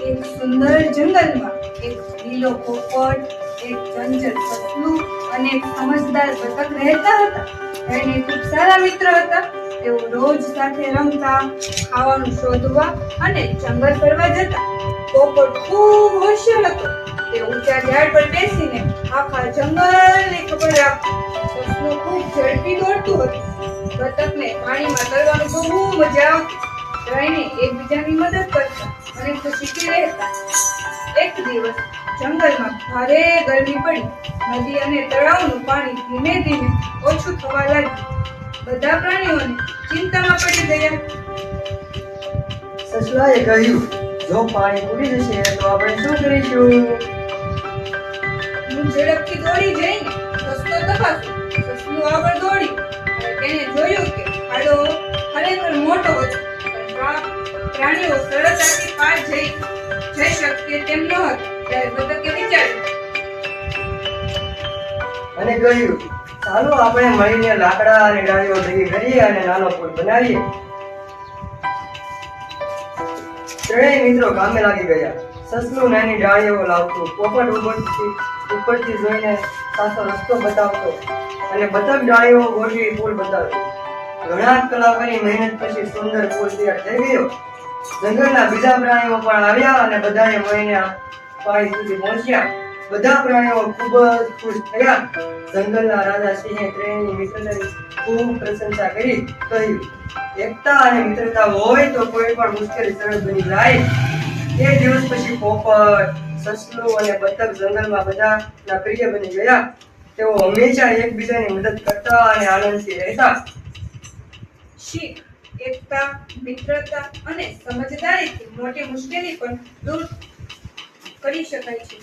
એક સુંદર જંગલમાં એક લીલો પોપટ, એક ચંચળ સસલું અને એક સમજદાર બતક રહેતા હતા. એને ખૂબ સારા મિત્ર હતા. તેઓ રોજ સાથે રમતા, ખાવાનું શોધવા અને જંગલ ફરવા જતા. પોપટ ખૂબ હોશિયાર હતો. તે ઊંચા ઝાડ પર બેસીને આખા જંગલની ખબર રાખતો. સસલું ખૂબ ઝડપી દોડતું હતું. બતકને પાણીમાં તરવાનું બહુ મજા આવતી. ત્રણે એકબીજાની મદદ કરતા અને ખુશીથી રહેતા. એક દિવસ જંગલમાં ભારે ગરમી પડી. નદી અને તળાવનું પાણી ધીમે ધીમે ઓછું થવા લાગ્યું. બધા પ્રાણીઓને ચિંતામાં પડી ગયા. સસલાએ કહ્યું, જો પાણી ઉડી જશે તો આપણે શું કરીશું? હું ઝડપથી દોડી જઈને રસ્તો તપાસ્યો. સસલું આગળ દોડ્યું અને તેણે જોયું કે ખાડો ખરેખર મોટો હતો. પણ પ્રાણીઓ સરળતાથી પાર જઈ શકે તેમ ન હતું. ત્યારે બતકે વિચાર્યું અને કહ્યું, ચાલો આપણે મળીને લાકડા અને ડાળીઓ ભેગી કરીએ અને નાનો પુલ બનાવીએ. ત્રણેય મિત્રો કામે લાગી ગયા. સસલું નાની ડાળીઓ લાવતું, પોપટ ઉપરથી જોઈને સાચો રસ્તો બતાવતો અને બતક ડાળીઓ ગોઠવી પુલ બતાવ્યો. ઘણા કલાકોની મહેનત પછી સુંદર પુલ તૈયાર થઈ ગયો. જંગલના બીજા પ્રાણીઓ પણ આવ્યા અને બધાએ મળીને પાણી સુધી પહોંચ્યા. બધા પ્રાણીઓ ખૂબ જ ખુશ થયા. જંગલના રાજા સિંહે ત્રણેયની મિત્રતાની ખૂબ પ્રશંસા કરી. કહ્યું, એકતા અને મિત્રતા હોય તો કોઈ પણ મુશ્કેલી સરળ બની જાય. તે દિવસ પછી પોપટ, સસલું અને બતક જંગલમાં બધાના પ્રિય બની ગયા. તેઓ હંમેશા એકબીજાની મદદ કરતા અને આનંદથી રહેતા. શીખ: એકતા, મિત્રતા અને સમજદારીથી મોટી મુશ્કેલી પણ દૂર કરી શકાય છે.